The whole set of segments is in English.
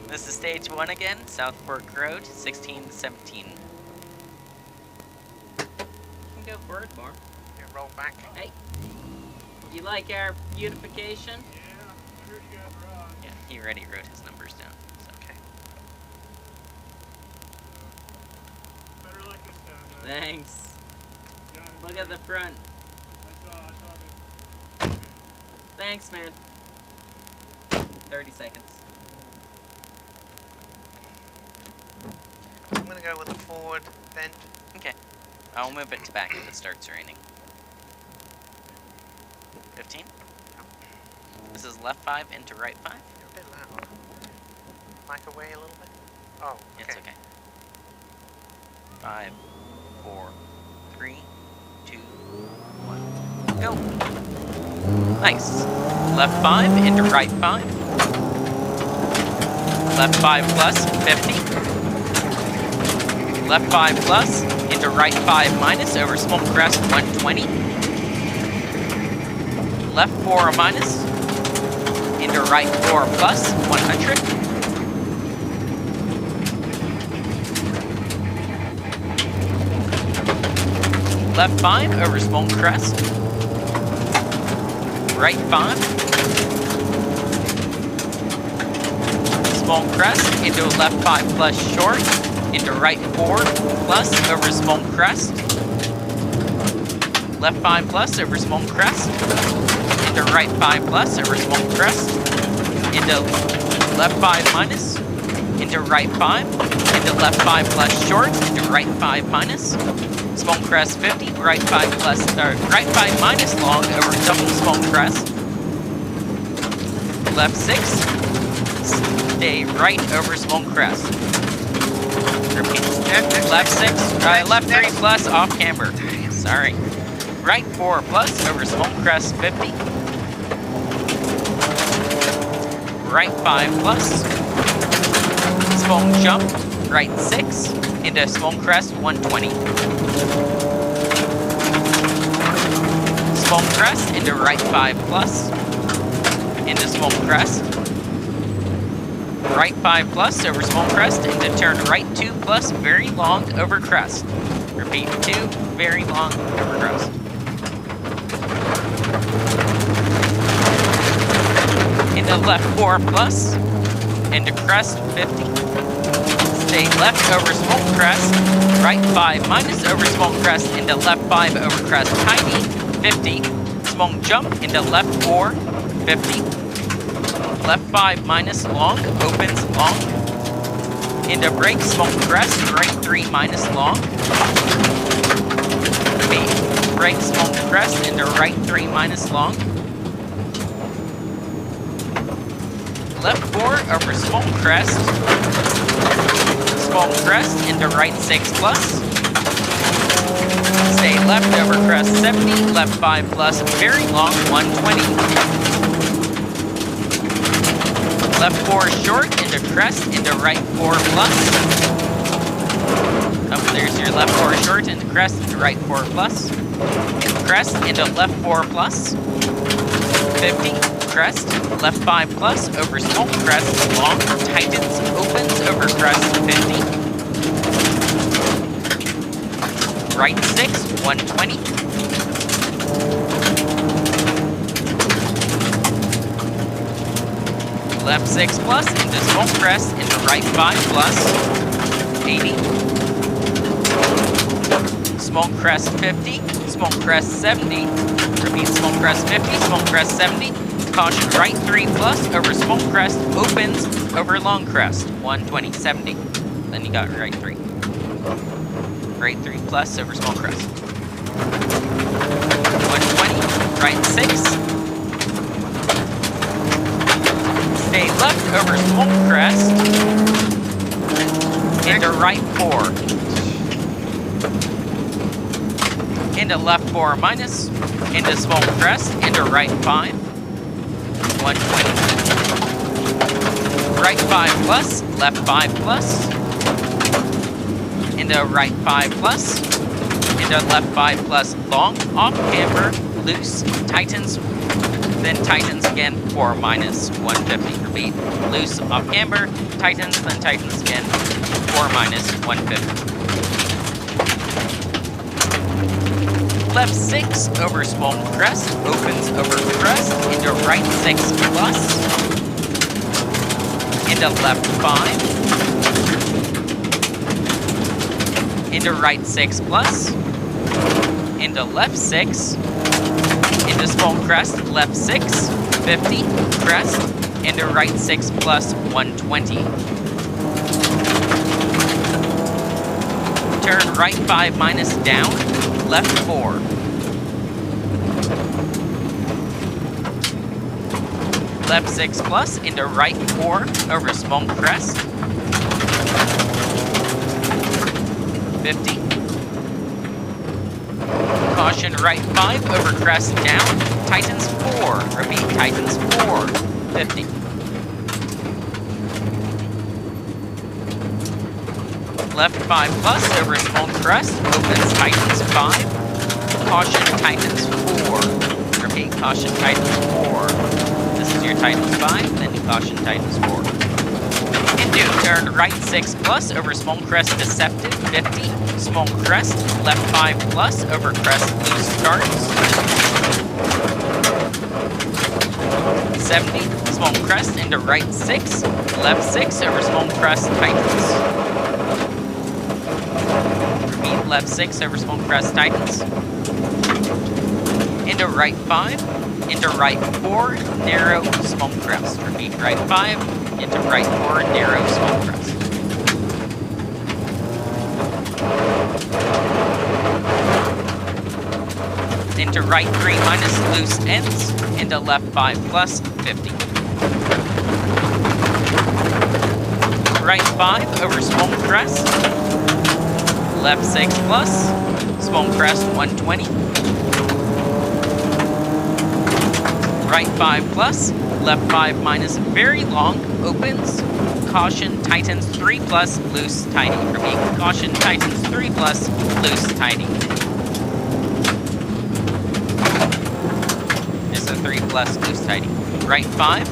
This is stage 1 again, South Fork Road, 1617. You can go forward more. You roll back. Hey, you like our beautification? Yeah, I heard you guys were on. Yeah, he already wrote his numbers down. So. Okay. Better like this time. Thanks. Look at the front. I saw it. Thanks, man. 30 seconds. I'm gonna go with the forward bend. Okay. I'll move it to back if it starts raining. 15. This is left 5 into right 5. You're a bit loud. Mic away a little bit. Oh, okay. It's okay. 5, 4, 3, 2, 1. Go. Nice. Left 5 into right 5. Left 5 plus 50. Left 5 plus into right 5 minus over Smoke Crest 120. Left 4 minus into right 4 plus 100. Left 5 over Smoke Crest. Right 5. Smoke Crest into left 5 plus short. Into right 4 plus over Smoke Crest. Left 5 plus over Smoke Crest. Into right 5 plus over Smoke Crest. Into left 5 minus. Into right 5. Into left 5 plus short. Into right 5 minus. Smoke Crest 50. Right 5 plus, right 5 minus long over double Smoke Crest. Left 6. Stay right over Smoke Crest. Repeat. Left 6, left 3 plus off camber. Sorry. Right 4 plus over Smoke Crest 50. Right 5 plus. Smoke jump. Right 6 into Smoke Crest 120. Smoke Crest into right 5 plus. Into Smoke Crest. Right 5 plus over Smoke Crest into turn right 2 plus very long over crest. Repeat, 2 very long over crest. Into left 4 plus, into crest 50. Stay left over Smoke Crest, right 5 minus over Smoke Crest into left 5 over crest tiny 50. Smoke jump into left 4 50. Left 5 minus long, opens long. Into break, Smoke Crest, right 3 minus long. Repeat, break, Smoke Crest, into right 3 minus long. Left 4 over Smoke Crest. Smoke Crest into right 6 plus. Stay left over crest 70, left 5 plus, very long 120. Left 4 short, into crest, into right 4 plus. Oh, there's your left 4 short, into crest, into right 4 plus. Crest, into left 4 plus. 50, crest, left 5 plus, over Smoke Crest, long, tightens, opens, over crest 50. Right 6, 120. Left 6 plus, into Smoke Crest, into right 5 plus, 80. Smoke Crest 50, Smoke Crest 70. Repeat, Smoke Crest 50, Smoke Crest 70. Caution, right 3 plus, over Smoke Crest, opens, over Long Crest, 120, 70. Then you got right 3. Right 3 plus, over Smoke Crest. 120, right 6. Stay left over Smoke Crest, into right 4, into left 4 minus, into Smoke Crest, into right 5, 120, right 5 plus, left 5 plus, into right 5 plus, into left 5 plus, long, off camber, loose, tightens, then tightens again for minus 150. Repeat, loose off camber, tightens, then tightens again for minus 150. Left 6 over small crest, opens over crest into right 6 plus, into left 5, into right 6 plus, into left 6, into small crest, left 6, 50, crest, into right 6 plus 120. Turn right 5 minus down, left 4. Left 6 plus into right 4 over small crest. 50. Caution right 5 over crest down, tightens 4. Repeat, tightens 4. 50. Left 5 plus over small crest, opens, tightens 5. Caution, tightens 4. Repeat, caution, tightens 4. This is your tightens 5, then you caution, tightens 4. Into, turn right 6 plus over small crest, deceptive, 50. Small crest, left 5 plus over crest, loose starts. 70, small crest into right 6. Left 6 over small crest, tightens. Left 6 over small crest, tightens. Into right 5, into right 4, narrow small crest. Repeat, right 5, into right 4, narrow small crest. Into right 3 minus loose ends, into left 5 plus 50. Right 5 over small crest. Left 6 plus, small crest 120. Right 5 plus, left 5 minus very long, opens. Caution, tightens 3 plus, loose, tidy. Repeat, caution, tightens 3 plus, loose, tidy. This is a 3 plus, loose, tidy. Right 5.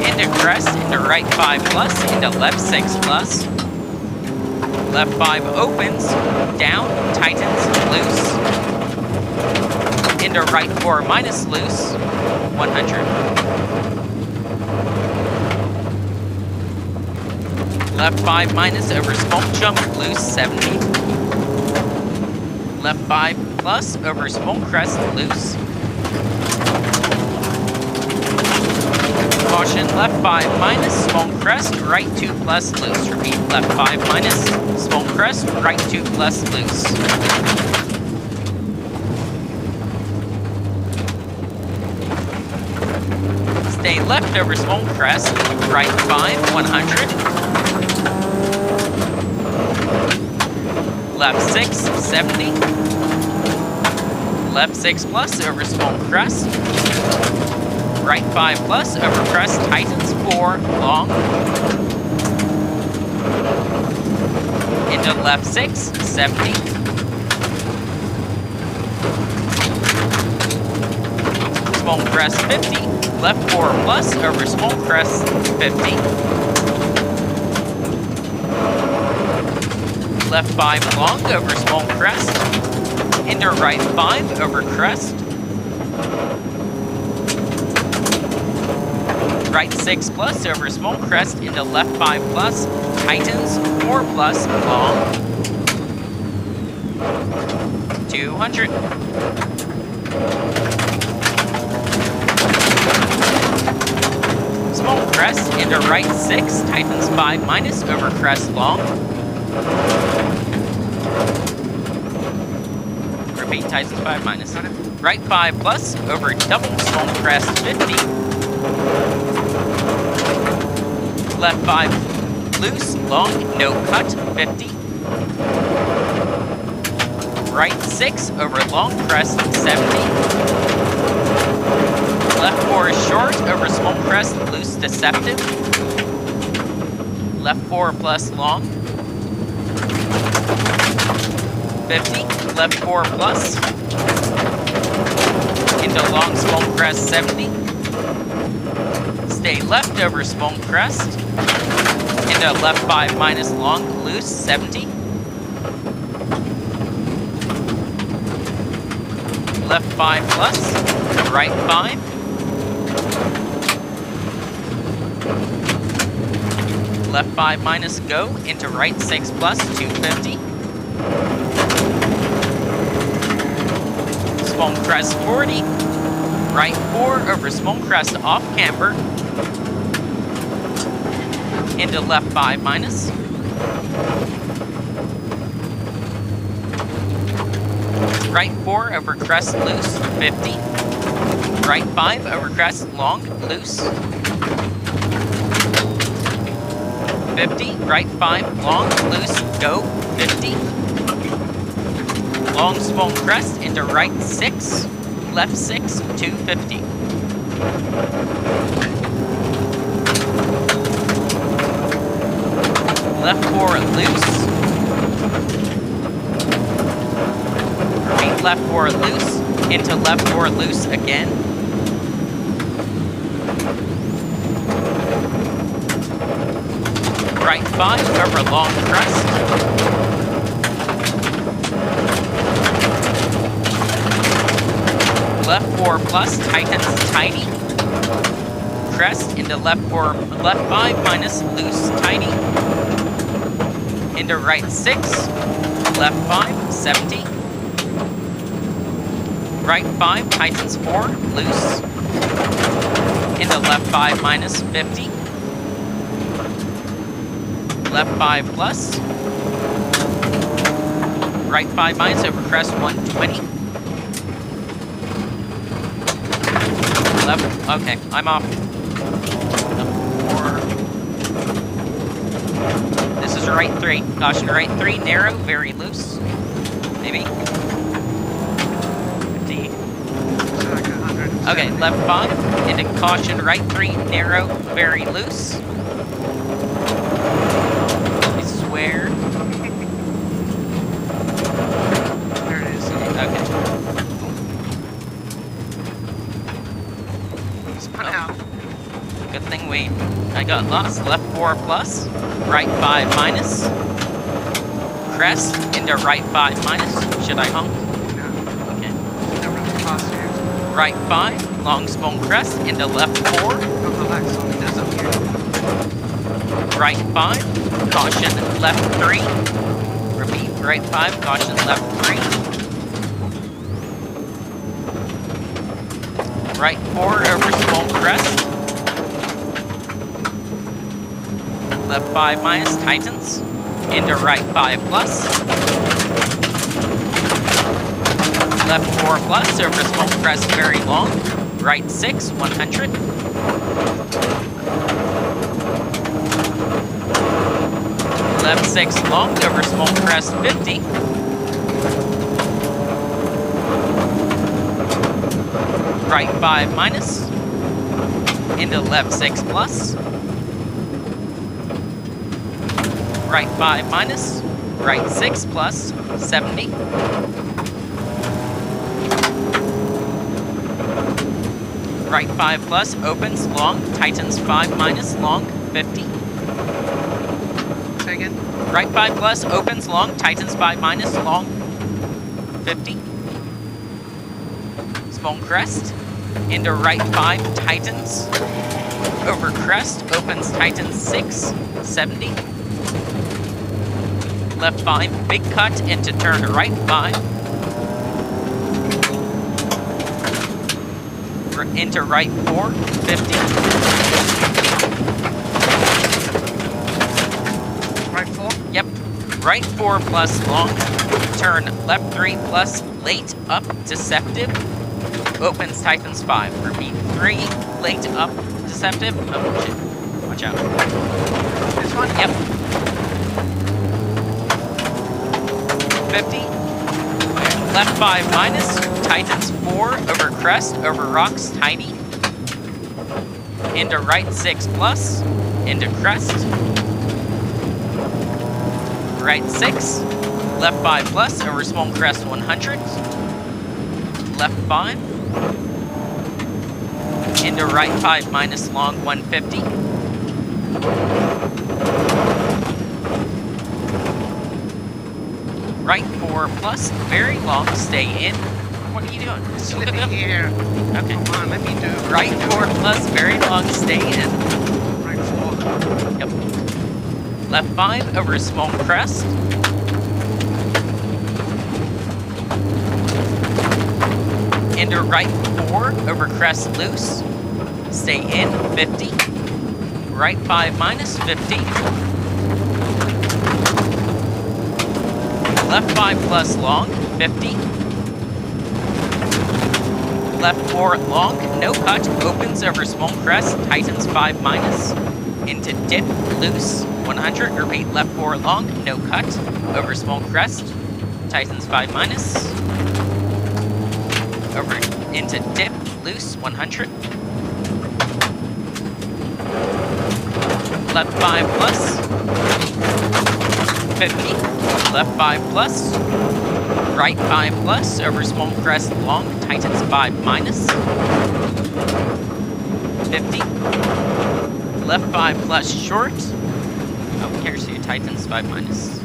Into crest, into right 5 plus, into left 6 plus. Left 5 opens, down, tightens, loose. Into right 4 minus loose, 100. Left 5 minus over small jump, loose, 70. Left 5 plus over small crest, loose. Caution, left 5 minus, small crest, right 2 plus, loose. Repeat, left 5 minus, small crest, right 2 plus, loose. Stay left over small crest, right 5, 100. Left 6, 70. Left 6 plus over small crest. Right 5 plus over crest, tightens 4, long. Into left 6, 70. Small crest 50. Left 4 plus over small crest, 50. Left 5 long over small crest. Into right 5 over crest. Right 6 plus over small crest into left 5 plus, tightens 4 plus, long. 200. Small crest into right 6, tightens 5 minus over crest, long. Repeat, tightens 5 minus. Right 5 plus over double small crest, 50. Left 5 loose, long, no cut, 50. Right 6 over long crest, 70. Left 4 is short over small crest, loose, deceptive. Left 4 plus long. 50. Left 4 plus. into long small crest 70. Stay left over small crest. Into left 5 minus long loose 70. Left 5 plus, right 5. Left 5 minus go into right 6 plus 250. Small crest 40. Right 4 over small crest off camber. Into left 5 minus. Right 4 over crest loose 50. Right 5 over crest long loose 50. Right 5 long loose go 50. Long small crest into right 6 left 6 250. Left 4 loose. Repeat left 4 loose into left 4 loose again. Right 5 over long crest. Left 4 plus tightens tidy. Crest into left 4, left 5 minus loose tidy. Into right 6, left 5, 70. Right 5 tightens 4, loose. Into left 5 minus 50. Left 5 plus. Right 5 minus over crest 120. Left, okay, I'm off. This is right 3. Caution, right 3, narrow, very loose. Maybe. 50. Okay, left 5. Into caution, right 3, narrow, very loose. I swear. There it is. Okay. Spun out. Good thing I got lost. Left 4 plus, right 5 minus. Crest into right 5 minus. Should I honk? No. Okay. No really cost here. Right 5, long small crest into left 4. Don't relax on the does up here. Right 5, caution left 3. Repeat, right 5, caution left 3. Right 4 over small crest. Left 5 minus tightens. Into right 5 plus. Left 4 plus over small crest very long. Right 6, 100. Left 6 long over small crest 50. Right 5 minus. Into left 6 plus. Right 5 minus. Right 6 plus 70. Right 5 plus opens long, tightens 5 minus long 50. Say again? Right 5 plus opens long, tightens 5 minus long 50. Small crest into right 5 tightens over crest opens tightens 6 70. Left 5 big cut into turn right 5. Into right 4 50. Right 4? Yep. Right 4 plus long. Turn left 3 plus late up deceptive. Opens tightens 5. Repeat 3 late up deceptive. Oh shit. Watch out. This one? Yep. 50. Left 5 minus. Tightens 4 over crest over rocks tiny. Into right 6 plus. Into crest. Right 6. Left 5 plus over small crest 100. Left 5. Into right 5 minus long 150. Right 4 plus, very long, stay in. What are you doing? Just let me here. Okay. Come on, let me do. Right 4 plus, very long, stay in. Right 4. Yep. Left 5 over small crest. Into right 4 over crest loose. Stay in 50. Right 5 minus 50. Left 5 plus long 50. Left 4 long, no cut, opens over small crest, tightens 5 minus. Into dip, loose 100. Repeat, left 4 long, no cut, over small crest, tightens 5 minus. Over into dip, loose 100. Left 5 plus 50. Left 5 plus. Right 5 plus over small crest long, tightens 5 minus. 50. Left 5 plus short. Oh, here's your tightens 5 minus.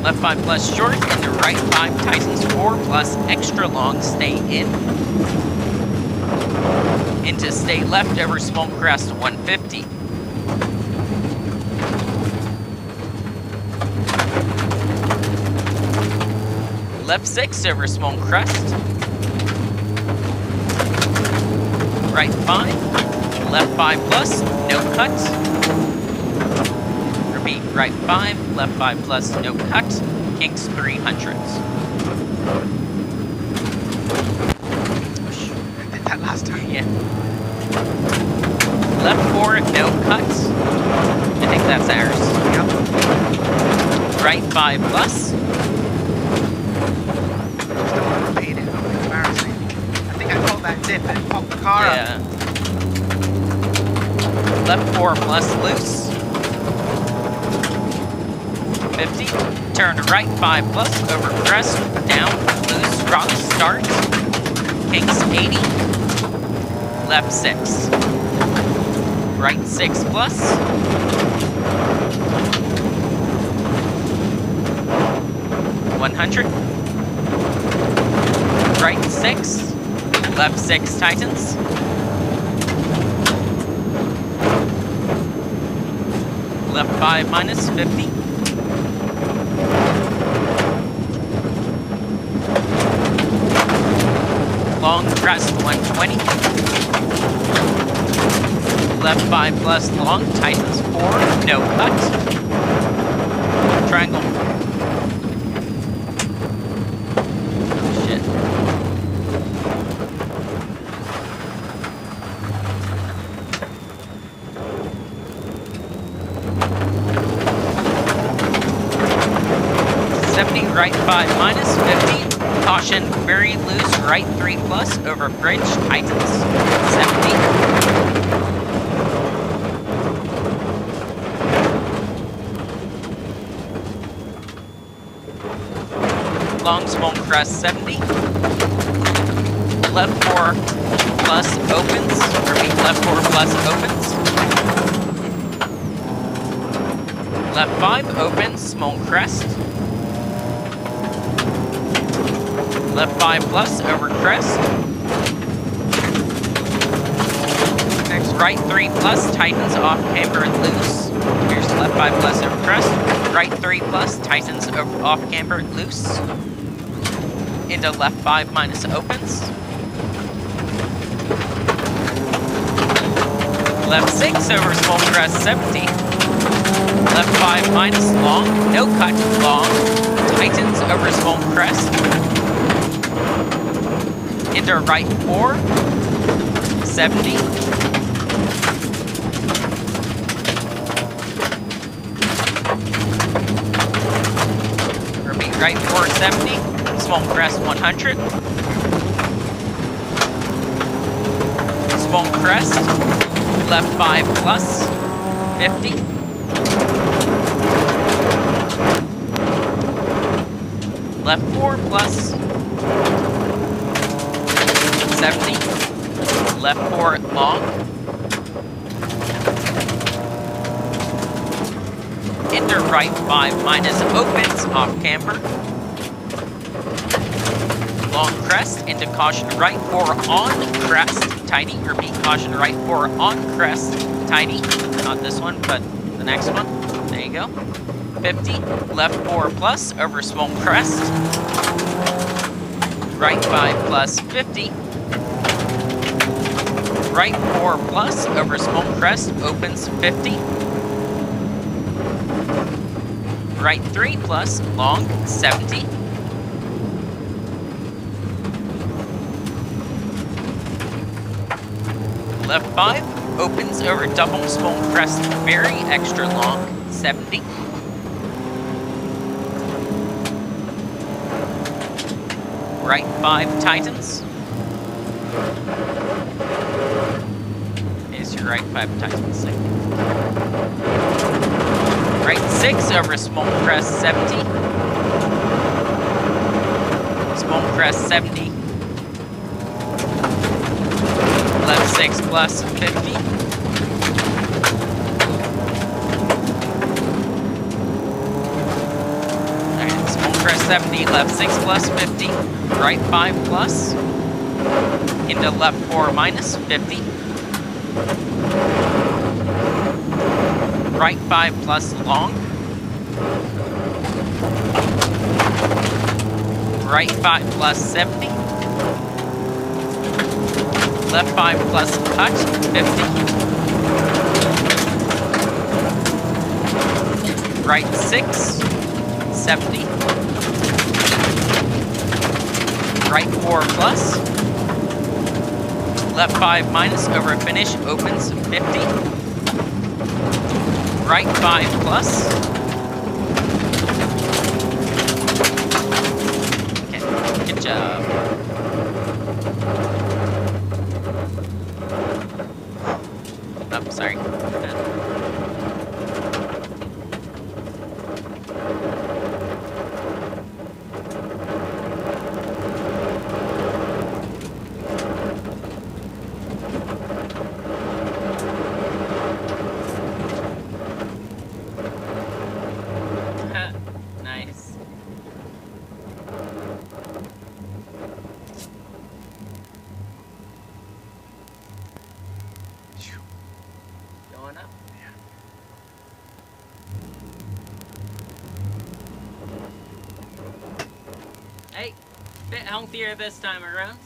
Left 5 plus short, and the right 5 tightens 4 plus extra long, stay in. Into stay left over small crest 150. Left 6 over small crest. Right 5. Left 5 plus, no cut. Repeat, right 5, left 5 plus, no cut. Kinks 300s. I did that last time. Yeah. Left 4, no cut. I think that's ours. Yep. Right 5 plus. Just don't want to repeat it. It'll be embarrassing. I think I caught that dip and popped the car up. Yeah. Left 4 plus loose. 50. Turn to right 5 plus over crest, down, loose, rock, start. Kinks 80. Left 6. Right 6 plus. $100. Right 6. Left 6 tightens. Left 5 minus 50. Long crest 120. Left 5 plus long, tightens 4, no cut. Triangle. Shit. Right 5 minus 50. Caution, very loose, right 3 plus, over bridge, tightens, 70. Long small crest, 70. Left 4 plus opens, repeat, left 4 plus opens. Left 5 opens, small crest. Left 5 plus over crest. Next, right 3 plus, tightens off camber and loose. Here's left 5 plus over crest. Right 3 plus, tightens over, off camber and loose. Into left 5 minus opens. Left 6 over small crest 70. Left 5 minus long, no cut, long. Tightens over small crest. Into right 4, 70. Repeat, right 4, 70. Small crest 100. Small crest. Left 5 plus 50. Left 4 plus 70. left 4 long. Into right 5 minus opens off camber. Long crest into caution right 4 on crest. Tidy. Repeat, caution right 4 on crest. Tidy. Not this one, but the next one. There you go. 50. Left 4 plus over small crest. Right 5 plus 50. Right 4 plus over small crest. Opens 50. Right 3 plus long 70. Left 5 opens over double small crest, very extra long 70. Right 5 tightens. Is your right 5 tightens. Right 6 over small crest 70. Small crest 70. Left 6 plus 50. Alright, small crest 70, left 6 plus 50. Right 5 plus. Into left 4 minus 50. Right 5 plus long. Right 5 plus 70. Left 5 plus cut, 50. Right 6, 70. Right 4 plus. Left 5 minus over finish, opens 50. Right 5 plus. Okay, good job. Oh, sorry. Nice. Going up. Hey, bit healthier this time around.